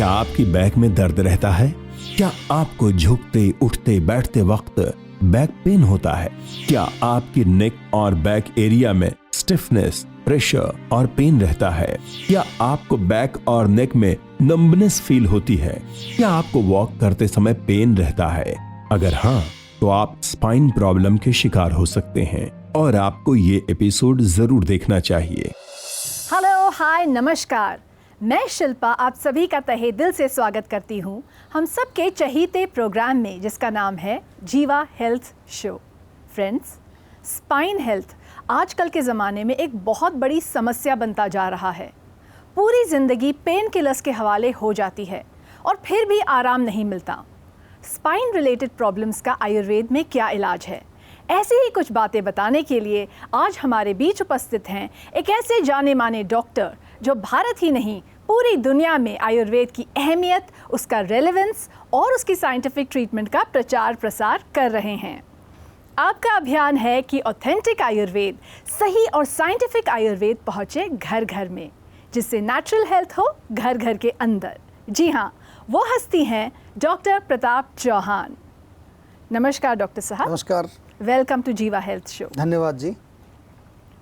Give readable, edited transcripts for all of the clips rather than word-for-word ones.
क्या आपकी बैक में दर्द रहता है? क्या आपको झुकते उठते बैठते वक्त बैक पेन होता है? क्या आपकी नेक और बैक एरिया में स्टिफनेस, प्रेशर और पेन रहता है? क्या आपको बैक और नेक में नंबनेस फील होती है? क्या आपको वॉक करते समय पेन रहता है? अगर हाँ, तो आप स्पाइन प्रॉब्लम के शिकार हो सकते हैं और आपको ये एपिसोड जरूर देखना चाहिए। हेलो, हाय, नमस्कार। मैं शिल्पा आप सभी का तहे दिल से स्वागत करती हूँ हम सबके चहीते प्रोग्राम में, जिसका नाम है जीवा health show. Friends, spine health आजकल के ज़माने में एक बहुत बड़ी समस्या बनता जा रहा है। पूरी ज़िंदगी पेन किलर्स के हवाले हो जाती है और फिर भी आराम नहीं मिलता। स्पाइन रिलेटेड प्रॉब्लम्स का आयुर्वेद में क्या इलाज है? ऐसी ही कुछ बातें बताने के लिए आज हमारे बीच उपस्थित हैं एक ऐसे जाने माने डॉक्टर जो भारत ही नहीं पूरी दुनिया में आयुर्वेद की अहमियत, उसका रेलेवेंस और उसकी साइंटिफिक ट्रीटमेंट का प्रचार प्रसार कर रहे हैं। आपका अभियान है कि ऑथेंटिक आयुर्वेद, सही और साइंटिफिक आयुर्वेद पहुँचे घर घर में, जिससे नेचुरल हेल्थ हो घर घर के अंदर। जी हाँ, वो हस्ती हैं डॉक्टर प्रताप चौहान। नमस्कार डॉक्टर साहब। नमस्कार। वेलकम टू जीवा हेल्थ शो। धन्यवाद जी।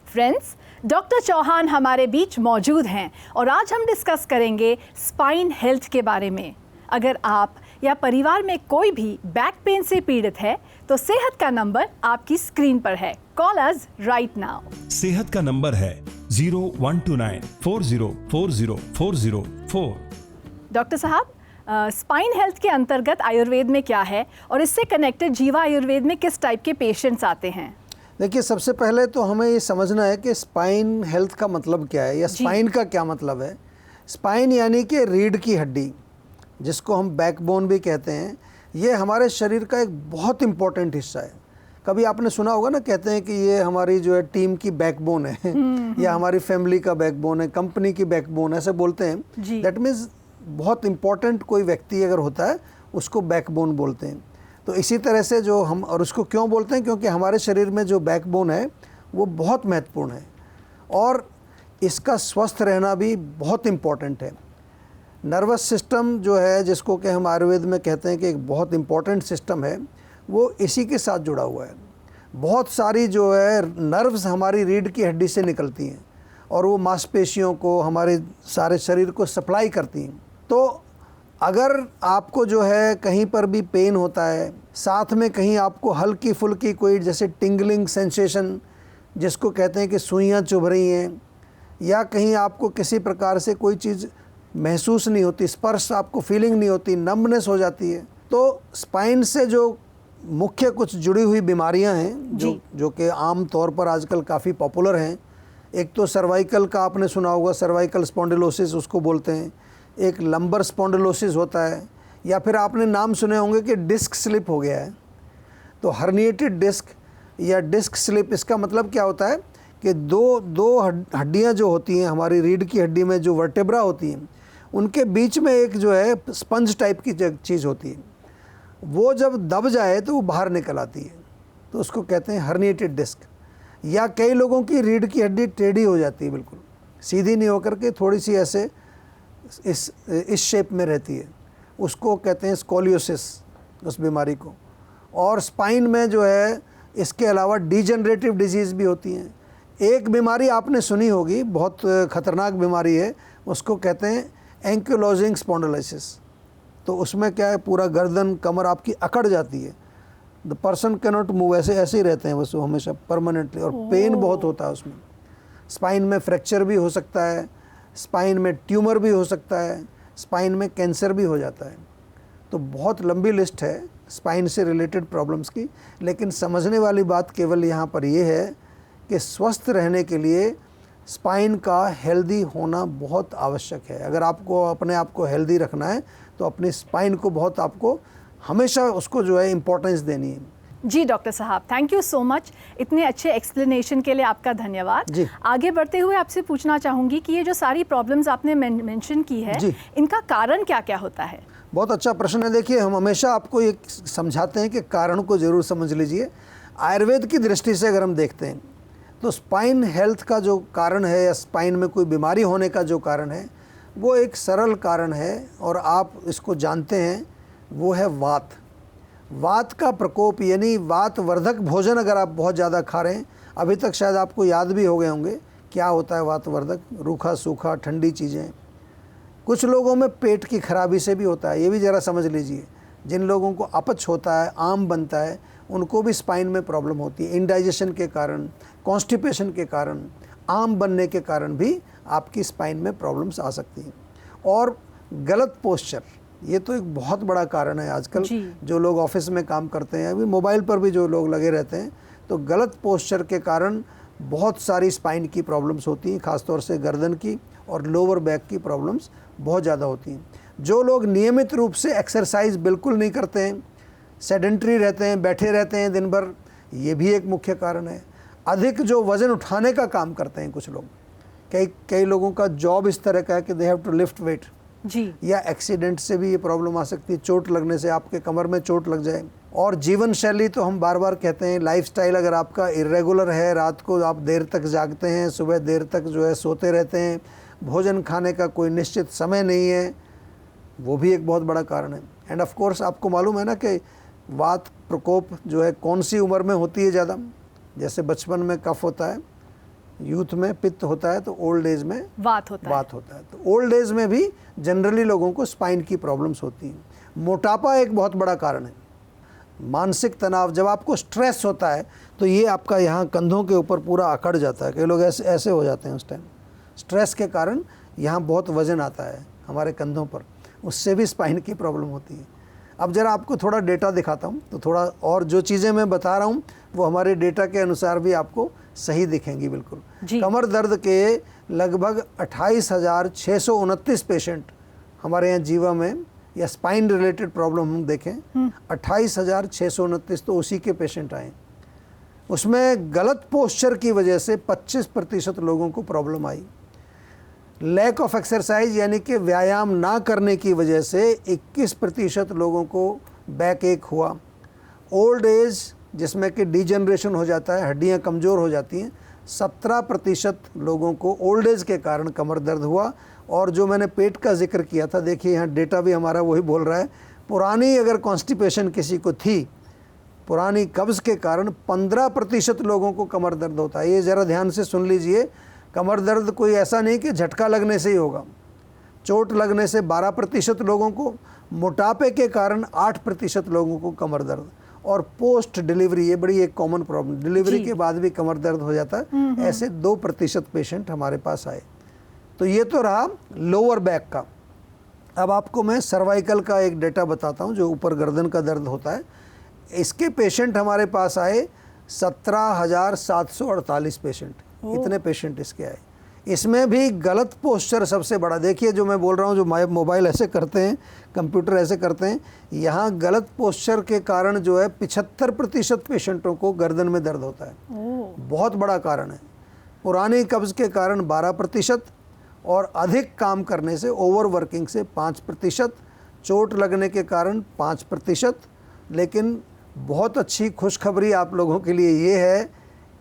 फ्रेंड्स, डॉक्टर चौहान हमारे बीच मौजूद हैं और आज हम डिस्कस करेंगे स्पाइन हेल्थ के बारे में। अगर आप या परिवार में कोई भी बैक पेन से पीड़ित है तो सेहत का नंबर आपकी स्क्रीन पर है। Call us right now. सेहत का नंबर है 012940404004। डॉक्टर साहब, स्पाइन हेल्थ के अंतर्गत आयुर्वेद में क्या है और इससे कनेक्टेड जीवा आयुर्वेद में किस टाइप के पेशेंट्स आते हैं? देखिए, सबसे पहले तो हमें ये समझना है कि स्पाइन हेल्थ का मतलब क्या है या स्पाइन का क्या मतलब है। स्पाइन यानी कि रीढ़ की हड्डी, जिसको हम बैकबोन भी कहते हैं। ये हमारे शरीर का एक बहुत इम्पोर्टेंट हिस्सा है। कभी आपने सुना होगा ना, कहते हैं कि ये हमारी जो है टीम की बैकबोन है या हमारी फैमिली का बैकबोन है, कंपनी की बैकबोन, ऐसे बोलते हैं। दैट मीन्स बहुत इम्पोर्टेंट कोई व्यक्ति अगर होता है उसको बैकबोन बोलते हैं। तो इसी तरह से जो हम, और उसको क्यों बोलते हैं, क्योंकि हमारे शरीर में जो बैकबोन है वो बहुत महत्वपूर्ण है और इसका स्वस्थ रहना भी बहुत इम्पोर्टेंट है। नर्वस सिस्टम जो है, जिसको कि हम आयुर्वेद में कहते हैं कि एक बहुत इम्पोर्टेंट सिस्टम है, वो इसी के साथ जुड़ा हुआ है। बहुत सारी जो है नर्व्स हमारी रीढ़ की हड्डी से निकलती हैं और वो मांसपेशियों को, हमारे सारे शरीर को सप्लाई करती हैं। तो अगर आपको जो है कहीं पर भी पेन होता है, साथ में कहीं आपको हल्की फुल्की कोई जैसे टिंगलिंग सेंसेशन, जिसको कहते हैं कि सुइयां चुभ रही हैं, या कहीं आपको किसी प्रकार से कोई चीज़ महसूस नहीं होती, स्पर्श आपको फीलिंग नहीं होती, नम्बनेस हो जाती है, तो स्पाइन से जो मुख्य कुछ जुड़ी हुई बीमारियां हैं जो कि आम तौर पर आजकल काफ़ी पॉपुलर हैं। एक तो सर्वाइकल का आपने सुना होगा, सर्वाइकल स्पॉन्डिलोसिस उसको बोलते हैं। एक लंबर स्पॉन्डिलोसिस होता है, या फिर आपने नाम सुने होंगे कि डिस्क स्लिप हो गया है। तो हर्निएटेड डिस्क या डिस्क स्लिप, इसका मतलब क्या होता है कि दो हड्डियां जो होती हैं हमारी रीढ़ की हड्डी में, जो वर्टेब्रा होती हैं, उनके बीच में एक जो है स्पंज टाइप की चीज़ होती है, वो जब दब जाए तो वो बाहर निकल आती है, तो उसको कहते हैं हर्निएटेड डिस्क। या कई लोगों की रीढ़ की हड्डी टेढ़ी हो जाती है, बिल्कुल सीधी नहीं होकर के थोड़ी सी ऐसे इस शेप में रहती है, उसको कहते हैं स्कोलियोसिस, उस बीमारी को। और स्पाइन में जो है इसके अलावा डिजेनरेटिव डिजीज़ भी होती हैं। एक बीमारी आपने सुनी होगी, बहुत ख़तरनाक बीमारी है, उसको कहते हैं एंकिलोजिंग स्पॉन्डिलोसिस। तो उसमें क्या है, पूरा गर्दन कमर आपकी अकड़ जाती है, the person can not move, ऐसे ही रहते हैं बस वो हमेशा परमानेंटली, और पेन बहुत होता है उसमें। स्पाइन में फ्रैक्चर भी हो सकता है, स्पाइन में ट्यूमर भी हो सकता है, स्पाइन में कैंसर भी हो जाता है। तो बहुत लंबी लिस्ट है स्पाइन से रिलेटेड प्रॉब्लम्स की, लेकिन समझने वाली बात केवल यहाँ पर ये है कि स्वस्थ रहने के लिए स्पाइन का हेल्दी होना बहुत आवश्यक है। अगर आपको अपने आप को हेल्दी रखना है तो अपनी स्पाइन को बहुत, आपको हमेशा उसको जो है इम्पोर्टेंस देनी है। जी डॉक्टर साहब, थैंक यू सो मच। इतने अच्छे एक्सप्लेनेशन के लिए आपका धन्यवाद। आगे बढ़ते हुए आपसे पूछना चाहूँगी कि ये जो सारी प्रॉब्लम्स आपने मेंशन की है, इनका कारण क्या क्या होता है? बहुत अच्छा प्रश्न है। देखिए, हम हमेशा आपको ये समझाते हैं कि कारण को ज़रूर समझ लीजिए। आयुर्वेद की दृष्टि से अगर हम देखते हैं तो स्पाइन हेल्थ का जो कारण है या स्पाइन में कोई बीमारी होने का जो कारण है, वो एक सरल कारण है और आप इसको जानते हैं, वो है वात। वात का प्रकोप यानी वात वर्धक भोजन अगर आप बहुत ज़्यादा खा रहे हैं, अभी तक शायद आपको याद भी हो गए होंगे क्या होता है वात वर्धक, रूखा सूखा ठंडी चीज़ें। कुछ लोगों में पेट की खराबी से भी होता है, ये भी ज़रा समझ लीजिए। जिन लोगों को अपच होता है, आम बनता है, उनको भी स्पाइन में प्रॉब्लम होती है। इंडाइजेशन के कारण, कॉन्स्टिपेशन के कारण, आम बनने के कारण भी आपकी स्पाइन में प्रॉब्लम्स आ सकती हैं। और गलत पोस्चर, ये तो एक बहुत बड़ा कारण है आजकल। जो लोग ऑफिस में काम करते हैं, अभी मोबाइल पर भी जो लोग लगे रहते हैं, तो गलत पोस्चर के कारण बहुत सारी स्पाइन की प्रॉब्लम्स होती हैं, ख़ासतौर से गर्दन की और लोअर बैक की प्रॉब्लम्स बहुत ज़्यादा होती हैं। जो लोग नियमित रूप से एक्सरसाइज बिल्कुल नहीं करते हैं, सेडेंट्री रहते हैं, बैठे रहते हैं दिन भर, ये भी एक मुख्य कारण है। अधिक जो वज़न उठाने का काम करते हैं कुछ लोग, कई लोगों का जॉब इस तरह का है कि they have to lift weight जी, या एक्सीडेंट से भी ये प्रॉब्लम आ सकती है, चोट लगने से, आपके कमर में चोट लग जाए। और जीवन शैली तो हम बार बार कहते हैं, लाइफस्टाइल अगर आपका इरेगुलर है, रात को आप देर तक जागते हैं, सुबह देर तक जो है सोते रहते हैं, भोजन खाने का कोई निश्चित समय नहीं है, वो भी एक बहुत बड़ा कारण है। एंड ऑफ कोर्स आपको मालूम है ना कि वात प्रकोप जो है कौन सी उम्र में होती है ज़्यादा। जैसे बचपन में कफ होता है, यूथ में पित्त होता है, तो ओल्ड एज में वात होता है। तो ओल्ड एज में भी जनरली लोगों को स्पाइन की प्रॉब्लम्स होती हैं। मोटापा एक बहुत बड़ा कारण है। मानसिक तनाव, जब आपको स्ट्रेस होता है तो ये आपका यहाँ कंधों के ऊपर पूरा अकड़ जाता है, कई लोग ऐसे हो जाते हैं उस टाइम। स्ट्रेस के कारण यहाँ बहुत वज़न आता है हमारे कंधों पर, उससे भी स्पाइन की प्रॉब्लम होती है। अब ज़रा आपको थोड़ा डेटा दिखाता हूँ, तो थोड़ा और जो चीज़ें मैं बता रहा हूँ वो हमारे डेटा के अनुसार भी आपको सही दिखेंगी बिल्कुल। कमर दर्द के लगभग 28,629 पेशेंट हमारे यहाँ जीवा में, या स्पाइन रिलेटेड प्रॉब्लम हम देखें, 28,629 तो उसी के पेशेंट आए। उसमें गलत पोस्चर की वजह से 25% लोगों को प्रॉब्लम आई। लैक ऑफ एक्सरसाइज यानी कि व्यायाम ना करने की वजह से 21% लोगों को बैक एक हुआ। ओल्ड एज जिसमें कि डिजनरेशन हो जाता है, हड्डियां कमज़ोर हो जाती हैं, 17% लोगों को ओल्ड एज के कारण कमर दर्द हुआ। और जो मैंने पेट का जिक्र किया था, देखिए यहाँ डेटा भी हमारा वही बोल रहा है, पुरानी अगर कॉन्स्टिपेशन किसी को थी, पुरानी कब्ज़ के कारण 15% लोगों को कमर दर्द होता है। ये ज़रा ध्यान से सुन लीजिए, कमर दर्द कोई ऐसा नहीं कि झटका लगने से ही होगा। चोट लगने से 12% लोगों को, मोटापे के कारण 8% लोगों को कमर दर्द, और पोस्ट डिलीवरी, ये बड़ी एक कॉमन प्रॉब्लम, डिलीवरी के बाद भी कमर दर्द हो जाता है, ऐसे 2% पेशेंट हमारे पास आए। तो ये तो रहा लोअर बैक का। अब आपको मैं सर्वाइकल का एक डेटा बताता हूँ, जो ऊपर गर्दन का दर्द होता है। इसके पेशेंट हमारे पास आए 17,748 पेशेंट, इतने पेशेंट इसके आए। इसमें भी गलत पोस्चर सबसे बड़ा। देखिए जो मैं बोल रहा हूँ, जो मोबाइल ऐसे करते हैं, कंप्यूटर ऐसे करते हैं, यहाँ गलत पोस्चर के कारण जो है 75% पेशेंटों को गर्दन में दर्द होता है। बहुत बड़ा कारण है। पुरानी कब्ज़ के कारण 12%, और अधिक काम करने से, ओवर वर्किंग से 5%, चोट लगने के कारण 5%। लेकिन बहुत अच्छी खुशखबरी आप लोगों के लिए ये है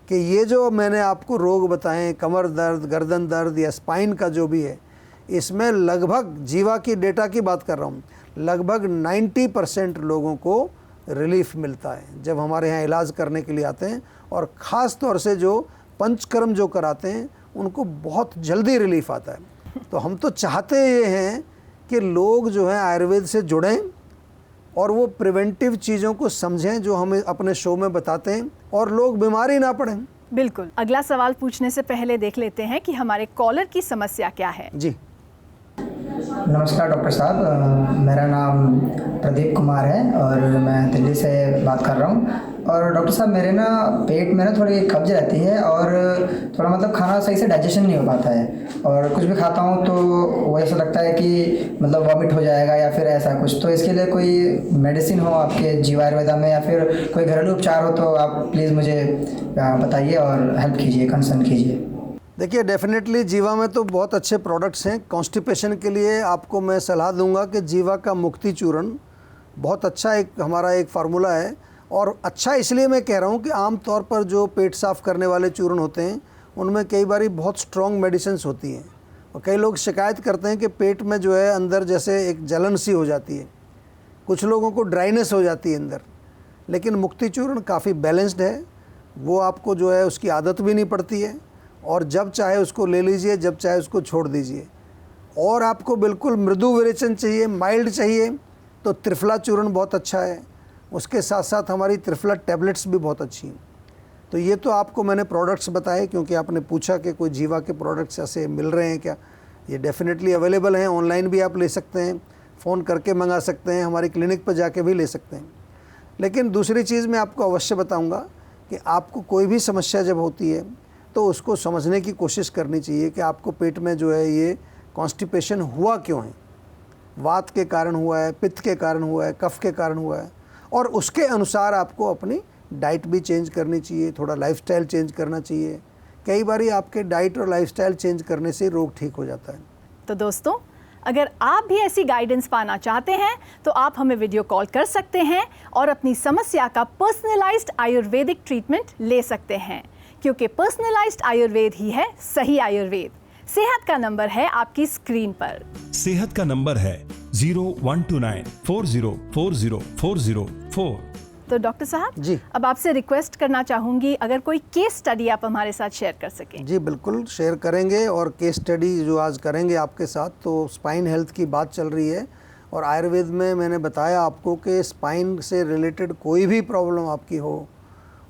कि ये जो मैंने आपको रोग बताएं, कमर दर्द, गर्दन दर्द या स्पाइन का जो भी है, इसमें लगभग, जीवा की डेटा की बात कर रहा हूँ, लगभग 90% लोगों को रिलीफ मिलता है जब हमारे यहाँ इलाज करने के लिए आते हैं। और ख़ास तौर से जो पंचकर्म जो कराते हैं, उनको बहुत जल्दी रिलीफ आता है। तो हम तो चाहते ये हैं कि लोग जो हैं आयुर्वेद से जुड़ें और वो प्रिवेंटिव चीज़ों को समझें जो हम अपने शो में बताते हैं, और लोग बीमारी ना पड़ें। बिल्कुल। अगला सवाल पूछने से पहले देख लेते हैं कि हमारे कॉलर की समस्या क्या है। जी नमस्कार डॉक्टर साहब, मेरा नाम प्रदीप कुमार है और मैं दिल्ली से बात कर रहा हूँ। और डॉक्टर साहब, मेरे ना पेट में ना थोड़ी कब्ज रहती है और थोड़ा मतलब खाना सही से डाइजेशन नहीं हो पाता है, और कुछ भी खाता हूँ तो वो ऐसा लगता है कि मतलब वॉमिट हो जाएगा या फिर ऐसा कुछ। तो इसके लिए कोई मेडिसिन हो आपके जीवा आयुर्वेदा में, या फिर कोई घरेलू उपचार हो, तो आप प्लीज़ मुझे बताइए और हेल्प कीजिए, कंसल्ट कीजिए। देखिए, डेफिनेटली जीवा में तो बहुत अच्छे प्रोडक्ट्स हैं। कॉन्स्टिपेशन के लिए आपको मैं सलाह दूंगा कि जीवा का मुक्ति चूर्ण बहुत अच्छा हमारा एक फार्मूला है। और अच्छा इसलिए मैं कह रहा हूँ कि आम तौर पर जो पेट साफ़ करने वाले चूर्ण होते हैं, उनमें कई बार बहुत स्ट्रॉन्ग मेडिसिन्स होती हैं, और कई लोग शिकायत करते हैं कि पेट में जो है अंदर जैसे एक जलन सी हो जाती है, कुछ लोगों को ड्राइनेस हो जाती है अंदर। लेकिन मुक्ति चूर्ण काफ़ी बैलेंस्ड है, वो आपको जो है उसकी आदत भी नहीं पड़ती है, और जब चाहे उसको ले लीजिए, जब चाहे उसको छोड़ दीजिए। और आपको बिल्कुल मृदु विरेचन चाहिए, माइल्ड चाहिए, तो त्रिफला चूर्ण बहुत अच्छा है। उसके साथ साथ हमारी त्रिफला टैबलेट्स भी बहुत अच्छी हैं। तो ये तो आपको मैंने प्रोडक्ट्स बताए, क्योंकि आपने पूछा कि कोई जीवा के प्रोडक्ट्स ऐसे मिल रहे हैं क्या। ये डेफिनेटली अवेलेबल हैं, ऑनलाइन भी आप ले सकते हैं, फ़ोन करके मंगा सकते हैं, हमारी क्लिनिक पर जाके भी ले सकते हैं। लेकिन दूसरी चीज़ मैं आपको अवश्य बताऊंगा कि आपको कोई भी समस्या जब होती है तो उसको समझने की कोशिश करनी चाहिए कि आपको पेट में जो है ये कॉन्स्टिपेशन हुआ क्यों है। वात के कारण हुआ है, पित्त के कारण हुआ है, कफ के कारण हुआ है, और उसके अनुसार आपको अपनी डाइट भी चेंज करनी चाहिए, थोड़ा लाइफस्टाइल चेंज करना चाहिए। कई बार आपके डाइट और लाइफस्टाइल चेंज करने से रोग ठीक हो जाता है। तो दोस्तों, अगर आप भी ऐसी गाइडेंस पाना चाहते हैं तो आप हमें वीडियो कॉल कर सकते हैं और अपनी समस्या का पर्सनलाइज्ड आयुर्वेदिक ट्रीटमेंट ले सकते हैं, क्योंकि पर्सनलाइज्ड आयुर्वेद ही है सही आयुर्वेद। सेहत का नंबर है आपकी स्क्रीन पर। सेहत का नंबर है 012940404004। तो डॉक्टर साहब जी, अब आपसे रिक्वेस्ट करना चाहूंगी, अगर कोई केस स्टडी आप हमारे साथ शेयर कर सकें। जी बिल्कुल शेयर करेंगे। और केस स्टडी जो आज करेंगे आपके साथ, तो स्पाइन हेल्थ की बात चल रही है, और आयुर्वेद में मैंने बताया आपको कि स्पाइन से रिलेटेड कोई भी प्रॉब्लम आपकी हो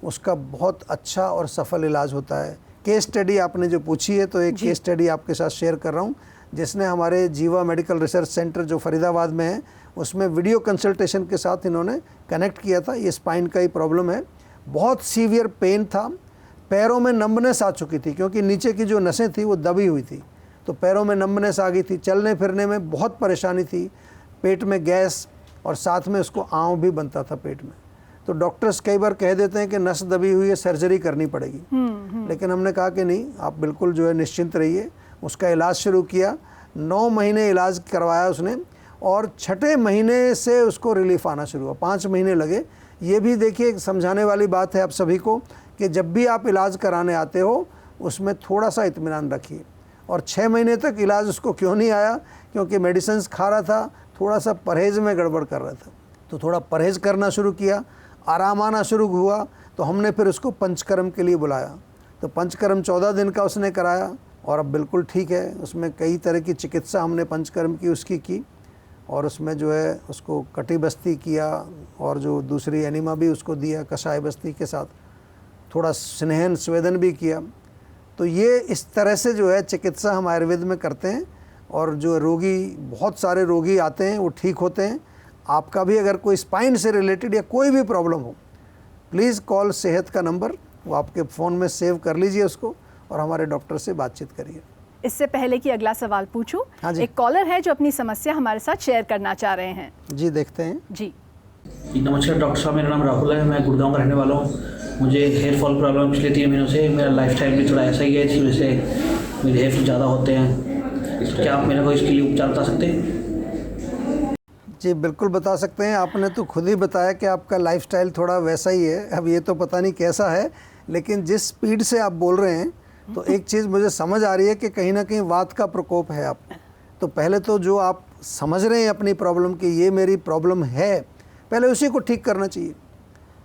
उसका बहुत अच्छा और सफल इलाज होता है। केस स्टडी आपने जो पूछी है, तो एक केस स्टडी आपके साथ शेयर कर रहा हूँ, जिसने हमारे जीवा मेडिकल रिसर्च सेंटर जो फरीदाबाद में है उसमें वीडियो कंसल्टेशन के साथ इन्होंने कनेक्ट किया था। ये स्पाइन का ही प्रॉब्लम है, बहुत सीवियर पेन था, पैरों में नंबनेस आ चुकी थी, क्योंकि नीचे की जो नसें थी वो दबी हुई थी, तो पैरों में नंबनेस आ गई थी, चलने फिरने में बहुत परेशानी थी, पेट में गैस, और साथ में उसको आंव भी बनता था पेट में। तो डॉक्टर्स कई बार कह देते हैं कि नस दबी हुई है, सर्जरी करनी पड़ेगी, लेकिन हमने कहा कि नहीं, आप बिल्कुल जो है निश्चिंत रहिए। उसका इलाज शुरू किया, 9 महीने इलाज करवाया उसने, और 6ठे महीने से उसको रिलीफ आना शुरू हुआ। 5 महीने लगे। ये भी देखिए समझाने वाली बात है आप सभी को कि जब भी आप इलाज कराने आते हो उसमें थोड़ा सा इत्मीनान रखिए। और 6 महीने तक इलाज उसको क्यों नहीं आया, क्योंकि मेडिसिन्स खा रहा था, थोड़ा सा परहेज़ में गड़बड़ कर रहा था। तो थोड़ा परहेज़ करना शुरू किया, आराम आना शुरू हुआ, तो हमने फिर उसको पंचकर्म के लिए बुलाया। तो पंचकर्म 14 दिन का उसने कराया, और अब बिल्कुल ठीक है। उसमें कई तरह की चिकित्सा हमने पंचकर्म की उसकी की, और उसमें जो है उसको कटी बस्ती किया, और जो दूसरी एनिमा भी उसको दिया कषाय बस्ती के साथ, थोड़ा स्नेहन स्वेदन भी किया। तो ये इस तरह से जो है चिकित्सा हम आयुर्वेद में करते हैं, और जो रोगी, बहुत सारे रोगी आते हैं वो ठीक होते हैं। आपका भी अगर कोई स्पाइन से रिलेटेड या कोई भी प्रॉब्लम हो, प्लीज़ कॉल सेहत का नंबर, वो आपके फ़ोन में सेव कर लीजिए उसको, और हमारे डॉक्टर से बातचीत करिए। इससे पहले कि अगला सवाल पूछूं, हाँ जी। एक कॉलर है जो अपनी समस्या हमारे साथ शेयर करना चाह रहे हैं। जी देखते हैं। जी नमस्कार डॉक्टर साहब, मेरा नाम राहुल है, मैं गुड़गांव का रहने वाला हूँ। मुझे हेयर फॉल प्रॉब्लम पिछले 3 महीनों से, मेरा लाइफस्टाइल भी थोड़ा ऐसा ही है, इस वजह से मेरे हेयर फॉल ज़्यादा होते हैं। तो क्या आप मेरे को इसके लिए उपचार बता सकते हैं? जी बिल्कुल बता सकते हैं। आपने तो खुद ही बताया कि आपका लाइफस्टाइल थोड़ा वैसा ही है। अब ये तो पता नहीं कैसा है, लेकिन जिस स्पीड से आप बोल रहे हैं, तो एक चीज़ मुझे समझ आ रही है कि कहीं ना कहीं वात का प्रकोप है आपको। तो पहले तो जो आप समझ रहे हैं अपनी प्रॉब्लम कि ये मेरी प्रॉब्लम है, पहले उसी को ठीक करना चाहिए,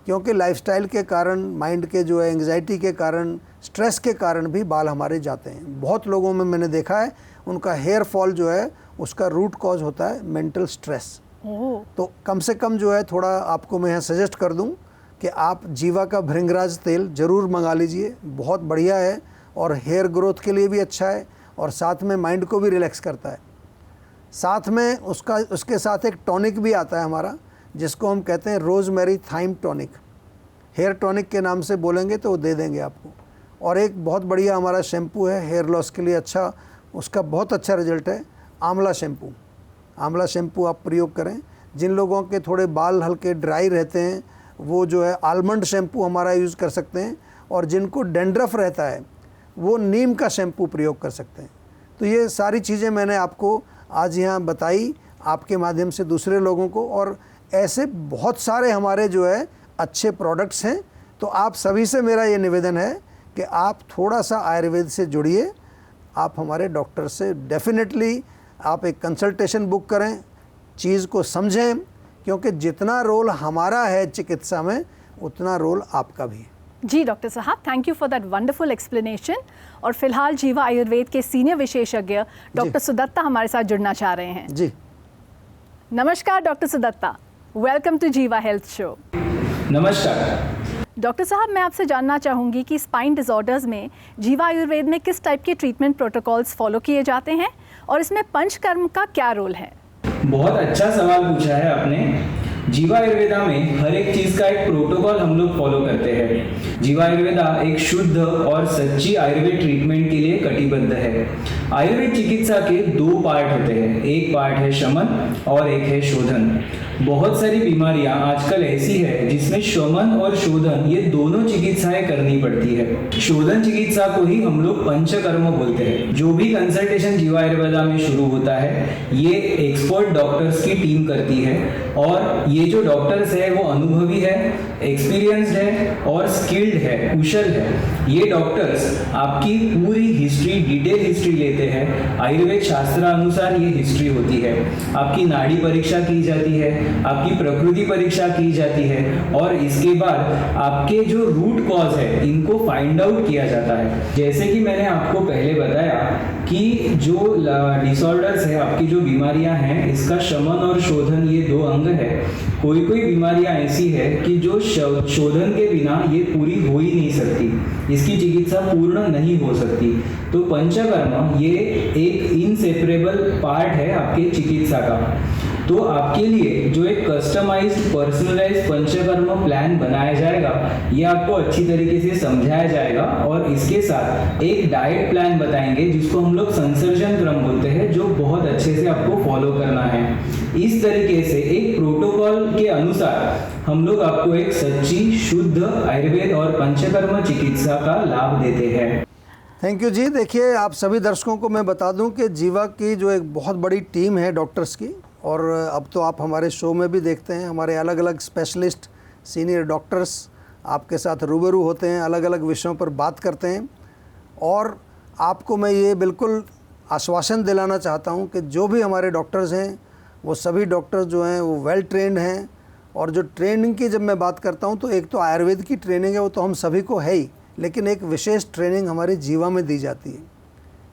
क्योंकि लाइफस्टाइल के कारण, माइंड के जो है एंग्जाइटी के कारण, स्ट्रेस के कारण भी बाल हमारे जाते हैं। बहुत लोगों में मैंने देखा है उनका हेयर फॉल जो है उसका रूट कॉज होता है मेंटल स्ट्रेस। तो कम से कम जो है थोड़ा आपको मैं यहाँ सजेस्ट कर दूँ कि आप जीवा का भृंगराज तेल ज़रूर मंगा लीजिए, बहुत बढ़िया है, और हेयर ग्रोथ के लिए भी अच्छा है, और साथ में माइंड को भी रिलैक्स करता है। साथ में उसके साथ एक टॉनिक भी आता है हमारा, जिसको हम कहते हैं rosemary thyme tonic. Hair tonic के नाम से बोलेंगे तो वो दे देंगे आपको। और एक बहुत बढ़िया हमारा शैम्पू है हेयर लॉस के लिए अच्छा, उसका बहुत अच्छा रिजल्ट है, आंवला शैम्पू। आंवला शैम्पू आप प्रयोग करें। जिन लोगों के थोड़े बाल हल्के ड्राई रहते हैं वो जो है आलमंड शैम्पू हमारा यूज़ कर सकते हैं, और जिनको डेंड्रफ रहता है वो नीम का शैम्पू प्रयोग कर सकते हैं। तो ये सारी चीज़ें मैंने आपको आज यहाँ बताई, आपके माध्यम से दूसरे लोगों को, और ऐसे बहुत सारे हमारे जो है अच्छे प्रोडक्ट्स हैं। तो आप सभी से मेरा ये निवेदन है कि आप थोड़ा सा आयुर्वेद से जुड़िए, आप हमारे डॉक्टर से डेफिनेटली आप एक कंसल्टेशन बुक करें, चीज़ को समझें, क्योंकि जितना रोल हमारा है चिकित्सा में उतना रोल आपका भी है। जी डॉक्टर साहब, thank you for that wonderful explanation. और फिलहाल जीवा आयुर्वेद के सीनियर विशेषज्ञ डॉक्टर सुदत्ता हमारे साथ जुड़ना चाह रहे हैं। जी नमस्कार डॉक्टर सुदत्ता, वेलकम टू जीवा हेल्थ शो। नमस्कार डॉक्टर साहब, मैं आपसे जानना चाहूँगी कि स्पाइन डिसऑर्डर्स में जीवा आयुर्वेद में किस टाइप के ट्रीटमेंट प्रोटोकॉल्स फॉलो किए जाते हैं और इसमें पंचकर्म का क्या रोल है? बहुत अच्छा सवाल पूछा है आपने। जीवा आयुर्वेदा में हर एक चीज का एक प्रोटोकॉल हम लोग फॉलो करते हैं। जीवा आयुर्वेदा एक शुद्ध और सच्ची आयुर्वेद ट्रीटमेंट के लिए कटिबद्ध है। आयुर्वेद चिकित्सा के 2 पार्ट होते हैं, एक पार्ट है शमन और एक है शोधन। बहुत सारी बीमारियां आजकल ऐसी है जिसमें शमन और शोधन ये दोनों चिकित्साएं करनी पड़ती है। शोधन चिकित्सा को ही हम लोग पंचकर्म बोलते हैं। जो भी कंसल्टेशन जीवा आयुर्वेदा में शुरू होता है ये एक्सपर्ट डॉक्टर्स की टीम करती है, और ये जो डॉक्टर्स है वो अनुभवी है, एक्सपीरियंस्ड है और स्किल्ड है, कुशल है। ये डॉक्टर्स आपकी पूरी हिस्ट्री, डिटेल हिस्ट्री लेते हैं। आयुर्वेद शास्त्र अनुसार ये हिस्ट्री होती है। आपकी नाड़ी परीक्षा की जाती है, आपकी प्रकृति परीक्षा की जाती है, और इसके बाद आपके जो रूट कॉज है इनको फाइंड आउट किया जाता है। जैसे कि मैंने आपको पहले बताया कि जो डिसऑर्डर्स है, आपकी जो बीमारियां हैं, इसका शमन और शोधन ये 2 अंग है। कोई बीमारियां ऐसी है कि जो शोधन के बिना ये पूरी हो ही नहीं सकती, इसकी चिकित्सा पूर्ण नहीं हो सकती। तो पंचकर्म ये एक इनसेपरेबल पार्ट है आपके चिकित्सा का। तो आपके लिए जो एक कस्टमाइज्ड पर्सनलाइज्ड पंचकर्म प्लान बनाया जाएगा, ये आपको अच्छी तरीके से समझाया जाएगा, और इसके साथ एक डाइट प्लान बताएंगे जिसको हम लोग संसर्जन क्रम बोलते हैं, जो बहुत अच्छे से आपको फॉलो करना है। इस तरीके से एक प्रोटोकॉल के अनुसार हम लोग आपको एक सच्ची शुद्ध आयुर्वेद और पंचकर्म चिकित्सा का लाभ देते हैं। थैंक यू जी। देखिए, आप सभी दर्शकों को मैं बता दूं कि जीवा की जो एक बहुत बड़ी टीम है डॉक्टर्स की, और अब तो आप हमारे शो में भी देखते हैं हमारे अलग अलग स्पेशलिस्ट सीनियर डॉक्टर्स आपके साथ रूबरू होते हैं, अलग अलग विषयों पर बात करते हैं। और आपको मैं ये बिल्कुल आश्वासन दिलाना चाहता हूँ कि जो भी हमारे डॉक्टर्स हैं वो सभी डॉक्टर्स जो हैं वो वेल ट्रेंड हैं। और जो ट्रेनिंग की जब मैं बात करता हूँ तो एक तो आयुर्वेद की ट्रेनिंग है, वो तो हम सभी को है ही, लेकिन एक विशेष ट्रेनिंग हमारी जीवा में दी जाती है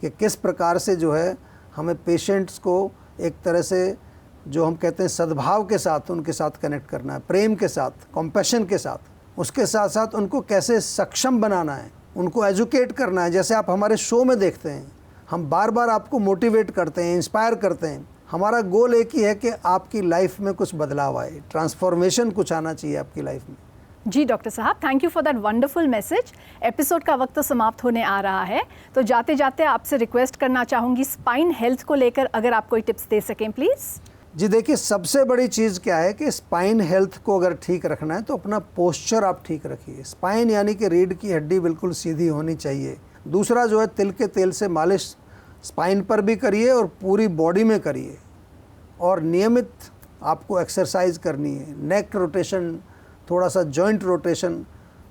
कि किस प्रकार से जो है हमें पेशेंट्स को एक तरह से जो हम कहते हैं सद्भाव के साथ उनके साथ कनेक्ट करना है, प्रेम के साथ, कॉम्पैशन के साथ, उसके साथ साथ उनको कैसे सक्षम बनाना है, उनको एजुकेट करना है। जैसे आप हमारे शो में देखते हैं, हम बार बार आपको मोटिवेट करते हैं, इंस्पायर करते हैं। हमारा गोल एक ही है कि आपकी लाइफ में कुछ बदलाव आए, ट्रांसफॉर्मेशन कुछ आना चाहिए आपकी लाइफ में। जी डॉक्टर साहब, thank you for that wonderful message. Episode का वक्त तो समाप्त होने आ रहा है, तो जाते जाते आपसे रिक्वेस्ट करना चाहूँगी स्पाइन हेल्थ को लेकर अगर आप कोई टिप्स दे सकें प्लीज़। जी देखिए, सबसे बड़ी चीज़ क्या है कि स्पाइन हेल्थ को अगर ठीक रखना है तो अपना पोस्चर आप ठीक रखिए। स्पाइन यानी कि रीढ़ की हड्डी बिल्कुल सीधी होनी चाहिए। दूसरा जो है, तिल के तेल से मालिश स्पाइन पर भी करिए और पूरी बॉडी में करिए, और नियमित आपको एक्सरसाइज करनी है। नेक रोटेशन, थोड़ा सा जॉइंट रोटेशन,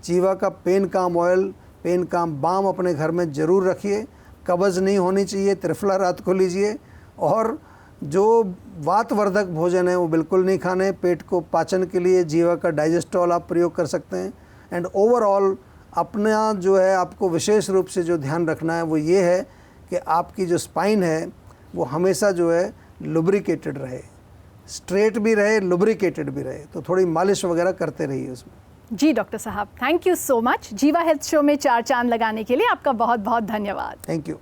जीवा का पेन काम ऑयल, पेन काम बाम अपने घर में ज़रूर रखिए। कब्ज़ नहीं होनी चाहिए, त्रिफला रात को लीजिए, और जो वातवर्धक भोजन है वो बिल्कुल नहीं खाने। पेट को पाचन के लिए जीवा का डाइजेस्टॉल आप प्रयोग कर सकते हैं। एंड ओवरऑल अपना जो है आपको विशेष रूप से जो ध्यान रखना है वो ये है कि आपकी जो स्पाइन है वो हमेशा जो है लुब्रिकेटेड रहे, स्ट्रेट भी रहे, लुब्रिकेटेड भी रहे। तो थोड़ी मालिश वगैरह करते रहिए उसमें। जी डॉक्टर साहब, थैंक यू सो मच। जीवा हेल्थ शो में 4 चांद लगाने के लिए आपका बहुत बहुत धन्यवाद। Thank you.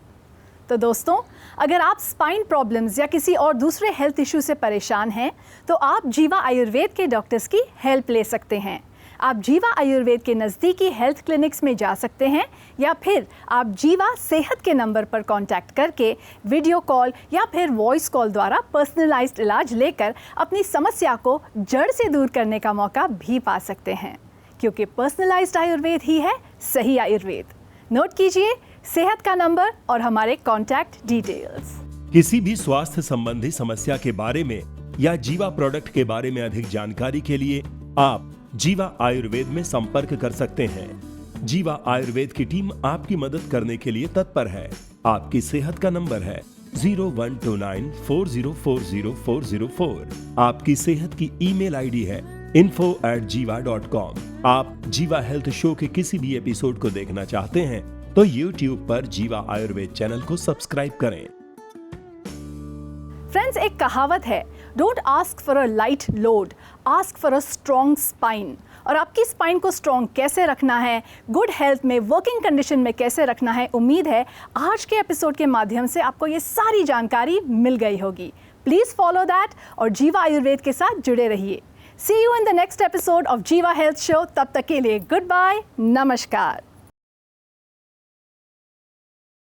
तो दोस्तों, अगर आप स्पाइन प्रॉब्लम्स या किसी और दूसरे हेल्थ इशू से परेशान हैं तो आप जीवा आयुर्वेद के डॉक्टर्स की हेल्प ले सकते हैं। आप जीवा आयुर्वेद के नज़दीकी हेल्थ क्लिनिक्स में जा सकते हैं, या फिर आप जीवा सेहत के नंबर पर कांटेक्ट करके वीडियो कॉल या फिर वॉइस कॉल द्वारा पर्सनलाइज्ड इलाज लेकर अपनी समस्या को जड़ से दूर करने का मौका भी पा सकते हैं, क्योंकि पर्सनलाइज्ड आयुर्वेद ही है सही आयुर्वेद। नोट कीजिए सेहत का नंबर और हमारे कॉन्टैक्ट डिटेल्स। किसी भी स्वास्थ्य संबंधी समस्या के बारे में या जीवा प्रोडक्ट के बारे में अधिक जानकारी के लिए आप जीवा आयुर्वेद में संपर्क कर सकते हैं। जीवा आयुर्वेद की टीम आपकी मदद करने के लिए तत्पर है। आपकी सेहत का नंबर है 012940400404। आपकी सेहत की ईमेल आईडी है info@jiva.com। आप जीवा हेल्थ शो के किसी भी एपिसोड को देखना चाहते हैं तो YouTube पर जीवा आयुर्वेद चैनल को सब्सक्राइब करें। फ्रेंड्स, एक कहावत है, don't ask for a light load, ask for a strong spine. और आपकी स्पाइन को स्ट्रॉन्ग कैसे रखना है, गुड हेल्थ में, वर्किंग कंडीशन में कैसे रखना है, उम्मीद है आज के एपिसोड के माध्यम से आपको ये सारी जानकारी मिल गई होगी। प्लीज़ फॉलो दैट और जीवा आयुर्वेद के साथ जुड़े रहिए। See you in the next episode of Jiva health show. तब तक के लिए गुड बाय, नमस्कार।